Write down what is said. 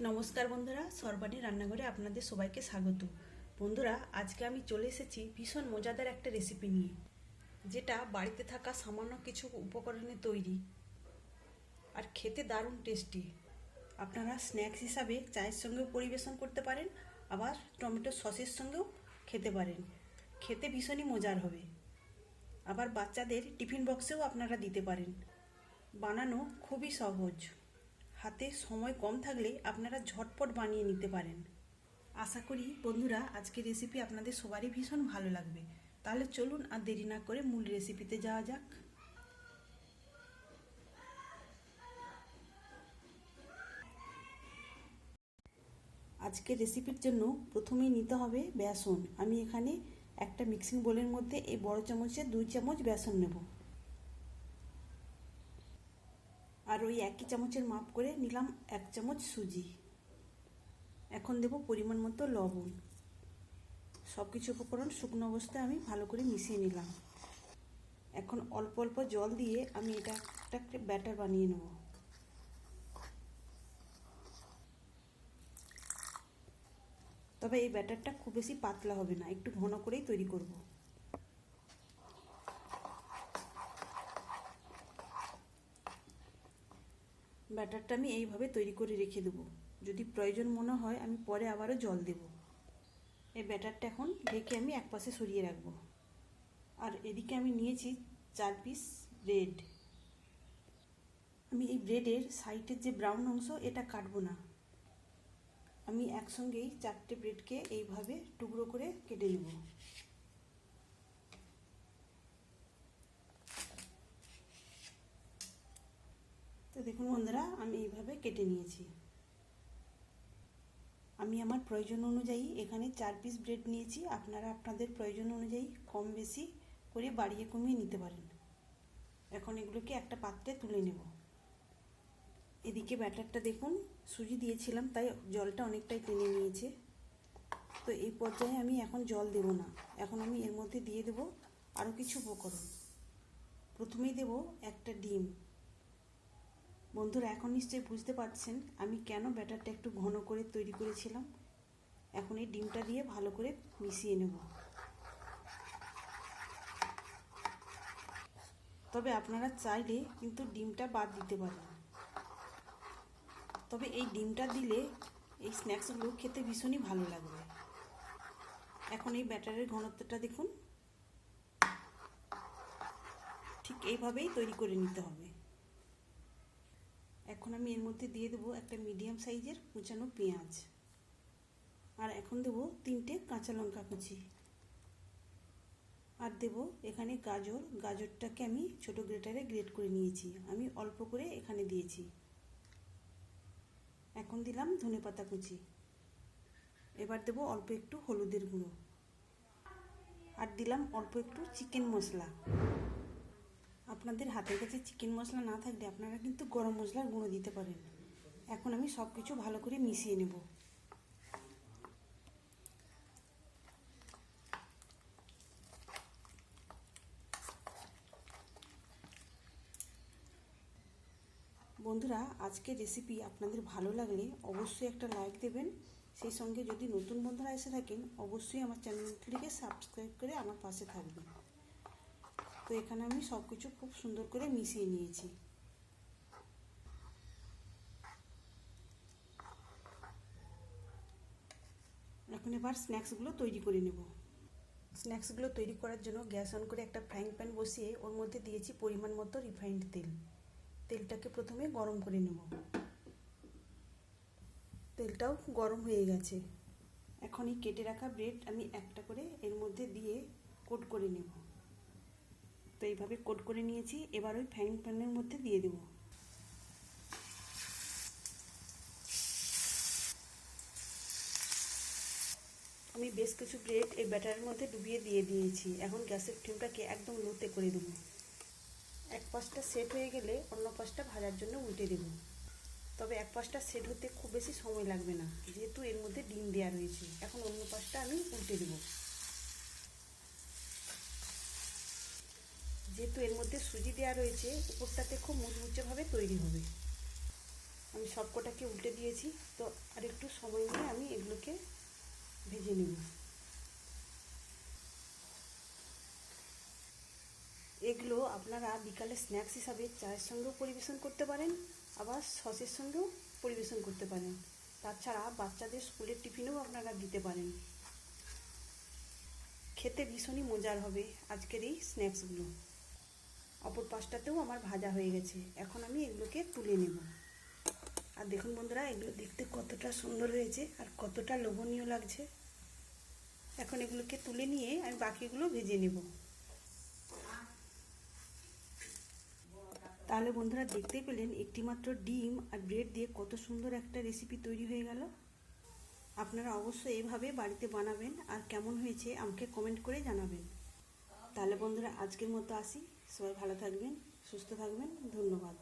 নমস্কার বন্ধুরা, সর্বাণী রান্নাঘরে আপনাদের সবাইকে স্বাগত। বন্ধুরা, আজকে আমি চলে এসেছি ভীষণ মজাদার একটা রেসিপি নিয়ে, যেটা বাড়িতে থাকা সামান্য কিছু উপকরণে তৈরি আর খেতে দারুণ টেস্টি। আপনারা স্ন্যাক্স হিসাবে চায়ের সঙ্গেও পরিবেশন করতে পারেন, আবার টমেটো সসের সঙ্গেও খেতে পারেন। খেতে ভীষণই মজার হবে। আবার বাচ্চাদের টিফিন বক্সেও আপনারা দিতে পারেন। বানানো খুবই সহজ। হাতে সময় কম থাকলে আপনারা ঝটপট বানিয়ে নিতে পারেন। আশা করি বন্ধুরা আজকের রেসিপি আপনাদের সবারই ভীষণ ভালো লাগবে। তাহলে চলুন আর দেরি না করে মূল রেসিপিতে যাওয়া যাক। আজকের রেসিপির জন্য প্রথমেই নিতে হবে বেসন। আমি এখানে একটা মিক্সিং বোলের মধ্যে এই বড় চামচে 2 চামচ বেসন নেব, আর ওই একই চামচের মাপ করে নিলাম 1 চামচ সুজি। এখন দেব পরিমাণ মতো লবণ। সব কিছু উপকরণ শুকনো অবস্থায় আমি ভালো করে মিশিয়ে নিলাম। এখন অল্প অল্প জল দিয়ে আমি এটা একটা ব্যাটার বানিয়ে নেব। তবে এই ব্যাটারটা খুব বেশি পাতলা হবে না, একটু ঘন করেই তৈরি করব। ব্যাটারটা আমি এইভাবে তৈরি করে রেখে দেবো। যদি প্রয়োজন মনে হয় আমি পরে আবারও জল দেব। এই ব্যাটারটা এখন ঢেকে আমি একপাশে সরিয়ে রাখবো। আর এদিকে আমি নিয়েছি 4 পিস ব্রেড। আমি এই ব্রেডের সাইডের যে ব্রাউন অংশ এটা কাটবো না। আমি একসঙ্গেই 4টে ব্রেডকে এইভাবে টুকরো করে কেটে নেব। তো দেখুন বন্ধুরা, আমি এইভাবে কেটে নিয়েছি। আমি আমার প্রয়োজন অনুযায়ী এখানে 4 পিস ব্রেড নিয়েছি। আপনারা আপনাদের প্রয়োজন অনুযায়ী কম বেশি করে বাড়িয়ে কমিয়ে নিতে পারেন। এখন এগুলোকে একটা পাত্রে তুলে নেব। এদিকে ব্যাটারটা দেখুন, সুজি দিয়েছিলাম তাই জলটা অনেকটাই টেনে নিয়েছে। তো এই পর্যায়ে আমি এখন জল দেব না। এখন আমি এর মধ্যে দিয়ে দেব আরও কিছু উপকরণ। প্রথমেই দেব একটা ডিম। বন্ধুরা, এখন নিশ্চয়ই বুঝতে পারছেন আমি কেন ব্যাটারটা একটু ঘন করে তৈরি করেছিলাম। এখন এই ডিমটা দিয়ে ভালো করে মিশিয়ে নেব। তবে আপনারা চাইলে কিন্তু ডিমটা বাদ দিতে পারেন। তবে এই ডিমটা দিলে এই স্ন্যাক্সগুলো খেতে ভীষণই ভালো লাগবে। এখন এই ব্যাটারের ঘনত্বটা দেখুন, ঠিক এইভাবেই তৈরি করে নিতে হবে। এখন আমি এর মধ্যে দিয়ে দেবো একটা মিডিয়াম সাইজের কুচানো পেঁয়াজ, আর এখন দেবো 3টে কাঁচা লঙ্কা কুচি, আর দেব এখানে গাজর। গাজরটাকে আমি ছোট গ্রেটারে গ্রেট করে নিয়েছি, আমি অল্প করে এখানে দিয়েছি। এখন দিলাম ধনেপাতা কুচি। এবার দেব অল্প একটু হলুদের গুঁড়ো, আর দিলাম অল্প একটু চিকেন মশলা। আপনাদের হাতের কাছে চিকেন মশলা না থাকলে আপনারা কিন্তু গরম মশলার গুঁড়ো দিতে পারেন। এখন আমি সব কিছু ভালো করে মিশিয়ে নেব। বন্ধুরা, আজকের রেসিপি আপনাদের ভালো লাগলে অবশ্যই একটা লাইক দেবেন। সেই সঙ্গে যদি নতুন বন্ধুরা এসে থাকেন অবশ্যই আমার চ্যানেলটিকে সাবস্ক্রাইব করে আমার পাশে থাকবেন। তো এখানে আমি সব কিছু খুব সুন্দর করে মিশিয়ে নিয়েছি। এখন এবার স্ন্যাক্সগুলো তৈরি করে নেব। স্ন্যাক্সগুলো তৈরি করার জন্য গ্যাস অন করে একটা ফ্রাইং প্যান বসিয়ে ওর মধ্যে দিয়েছি পরিমাণ মতো রিফাইন্ড তেল। তেলটাকে প্রথমে গরম করে নেব। তেলটাও গরম হয়ে গেছে। এখন এই কেটে রাখা ব্রেড আমি একটা করে এর মধ্যে দিয়ে কোট করে নেব। তো এইভাবে কোট করে নিয়েছি। এবার ওই ফ্রাইং প্যানের মধ্যে দিয়ে দেব। আমি বেশ কিছু ব্রেড এই ব্যাটারের মধ্যে ডুবিয়ে দিয়ে দিয়েছি। এখন গ্যাসের ফ্লেমটাকে একদম লোতে করে দেবো। এক পাশটা সেট হয়ে গেলে অন্য পাশটা ভাজার জন্য উল্টে দেব। তবে এক পাশটা সেট হতে খুব বেশি সময় লাগবে না, যেহেতু এর মধ্যে ডিম দেওয়া রয়েছে। এখন অন্য পাশটা আমি উল্টে দেব। যেহেতু এর মধ্যে সুজি দেওয়া রয়েছে, উপরটাতে খুব মুচমুচেভাবে তৈরি হবে। আমি সবকটাকে উল্টে দিয়েছি। তো আর একটু সময় নিয়ে আমি এগুলোকে ভেজে নেব। এগুলো আপনারা বিকালে স্ন্যাক্স হিসাবে চায়ের সঙ্গেও পরিবেশন করতে পারেন, আবার সসের সঙ্গেও পরিবেশন করতে পারেন। তাছাড়া বাচ্চাদের স্কুলের টিফিনেও আপনারা দিতে পারেন। খেতে ভীষণই মজার হবে আজকের এই স্ন্যাক্সগুলো। অপর পাশটাতেও আমার ভাজা হয়ে গেছে, এখন আমি এগুলোকে তুলে নেব। আর দেখুন বন্ধুরা, এগুলো দেখতে কতটা সুন্দর হয়েছে আর কতটা লোভনীয় লাগছে। এখন এগুলোকে তুলে নিয়ে আমি বাকিগুলো ভেজে নেব। তাহলে বন্ধুরা দেখতেই পেলেন একটিমাত্র ডিম আর ব্রেড দিয়ে কত সুন্দর একটা রেসিপি তৈরি হয়ে গেল। আপনারা অবশ্যই এভাবে বাড়িতে বানাবেন আর কেমন হয়েছে আমাকে কমেন্ট করে জানাবেন। তাহলে বন্ধুরা আজকের মতো আসি, সবাই ভালো থাকবেন, সুস্থ থাকবেন, ধন্যবাদ।